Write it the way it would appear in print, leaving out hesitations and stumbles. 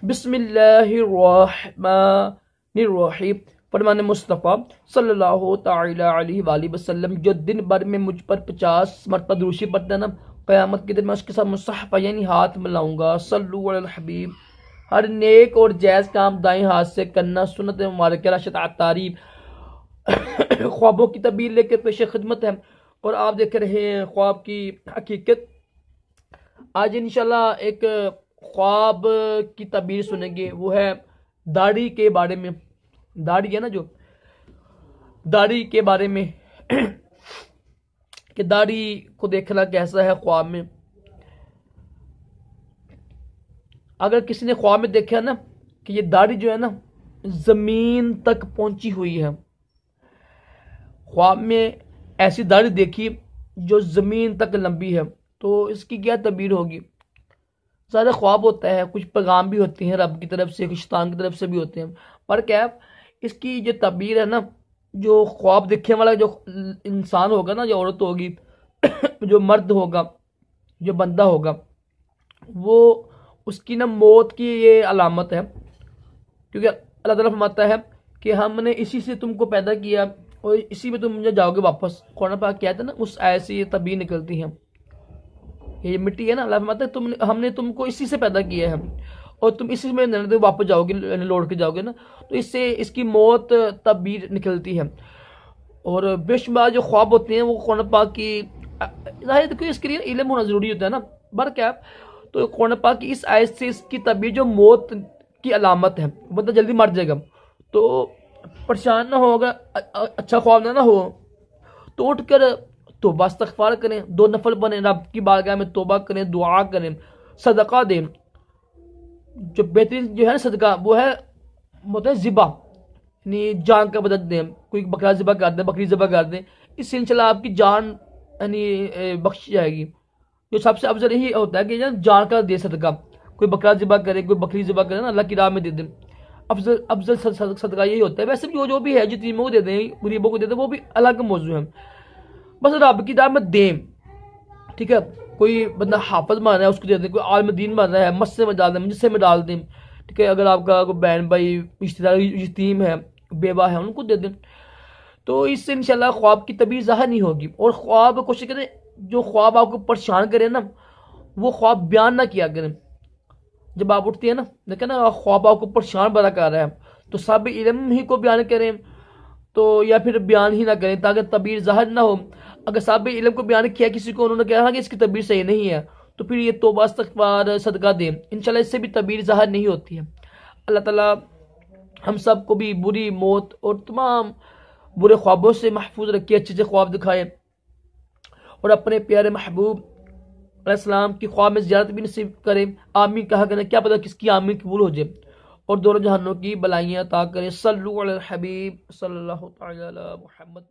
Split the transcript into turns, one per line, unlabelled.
بسم اللہ الرحمن الرحیم۔ فرمان مصطفیٰ صلی اللہ تعالی علیہ وآلہ وسلم جو دن بھر میں مجھ پر 50 مرتبہ دروشی پڑھتا ہے نا، قیامت کے دن میں اس کے ساتھ مصحفہ یعنی ہاتھ ملاؤں گا۔ صلو علی الحبیب۔ ہر نیک اور جائز کام دائیں ہاتھ سے کرنا، سنت مبارکہ راشد تعریف خوابوں کی تعبیر لے کے پیش خدمت ہے، اور آپ دیکھ رہے ہیں خواب کی حقیقت۔ آج انشاءاللہ ایک خواب کی تعبیر سنیں گے، وہ ہے داڑھی کے بارے میں۔ داڑھی ہے نا، جو داڑھی کے بارے میں کہ داڑھی کو دیکھنا کیسا ہے خواب میں۔ اگر کسی نے خواب میں دیکھا نا کہ یہ داڑھی جو ہے نا زمین تک پہنچی ہوئی ہے، خواب میں ایسی داڑھی دیکھی جو زمین تک لمبی ہے، تو اس کی کیا تعبیر ہوگی؟ زیادہ خواب ہوتا ہے، کچھ پیغام بھی ہوتے ہیں رب کی طرف سے، کچھ شیطان کی طرف سے بھی ہوتے ہیں، پر کیا اس کی جو تعبیر ہے نا، جو خواب دیکھنے والا جو انسان ہوگا نا، جو عورت ہوگی جو مرد ہوگا، جو بندہ ہوگا، وہ اس کی نا موت کی یہ علامت ہے، کیونکہ اللہ تعالیٰ فرماتا ہے کہ ہم نے اسی سے تم کو پیدا کیا اور اسی میں تم جاؤ گے واپس۔ قرآن پاک کہتا ہے نا، اس آیت سے یہ تعبیر نکلتی ہے۔ یہ مٹی ہے نا، اللہ فرماتا ہے ہم نے تم کو اسی سے پیدا کیا ہے اور تم اسی میں واپس جاؤ گے، لوٹ کے جاؤ گے نا، تو اس سے اس کی موت تعبیر نکلتی ہے۔ اور بے شمار جو خواب ہوتے ہیں وہ قرآن پاک کی ظاہر ہے، اس کے لیے علم ہونا ضروری ہوتا ہے نا، بر کیا تو قرآن پاک کی اس آیت سے اس کی تعبیر جو موت کی علامت ہے، بندہ جلدی مر جائے گا، تو پریشان نہ ہوگا، اچھا خواب نہ ہو تو اٹھ کر توبہ استغفار کریں، 2 نفل بنیں، رب کی بارگاہ میں توبہ کریں، دعا کریں، صدقہ دیں۔ جو بہترین جو ہے نا صدقہ، وہ ہے مطلب ذبح، یعنی جان کا بدل دیں، کوئی بکرا ذبح کر دیں، بکری ذبح کر دیں، اس سے انشاءاللہ آپ کی جان یعنی بخش جائے گی۔ جو سب سے افضل یہی ہوتا ہے کہ جان کا دے صدقہ، کوئی بکرا ذبح کرے، کوئی بکری ذبح کرے نا، اللہ کی راہ میں دے دیں، افضل صدقہ یہی ہوتا ہے۔ ویسے بھی جو بھی ہے، یتیموں کو دے دیں، غریبوں کو دے دیں، وہ بھی الگ موضوع ہے، بس رب کی راہ میں دیں، ٹھیک ہے۔ کوئی بندہ حافظ بن رہا ہے، اس کو دے دیں، کوئی عالم دین بن رہا ہے، مسجد میں ڈال دیں، مجسے میں ڈال دیں، ٹھیک ہے۔ اگر آپ کا کوئی بہن بھائی رشتہ دار یتیم ہے، بیوہ ہے، ان کو دے دیں، تو اس سے انشاءاللہ خواب کی تعبیر ظاہر نہیں ہوگی۔ اور خواب کوشش کریں جو خواب آپ کو پریشان کرے نا، وہ خواب بیان نہ کیا کریں۔ جب آپ اٹھتے ہیں نا، دیکھیں نا خواب آپ کو پریشان بڑا کر رہا ہے، تو صاحب علم ہی کو بیان کریں، تو یا پھر بیان ہی نہ کریں تاکہ تعبیر ظاہر نہ ہو۔ اگر صاحب علم کو بیان کیا کسی کو، انہوں نے کہا کہ اس کی تعبیر صحیح نہیں ہے، تو پھر یہ توبہ استغفار صدقہ دیں، انشاءاللہ اس سے بھی تعبیر ظاہر نہیں ہوتی ہے۔ اللہ تعالیٰ ہم سب کو بھی بری موت اور تمام برے خوابوں سے محفوظ رکھے، اچھے سے خواب دکھائے، اور اپنے پیارے محبوب علیہ السلام کی خواب میں زیارت بھی نصیب کرے۔ آمین کہا کریں، کیا پتہ کس کی آمین قبول ہو جائے، اور دونوں جہانوں کی بلائیاں عطا کرے۔ صلو علی الحبیب صلی اللہ تعالی علی محمد۔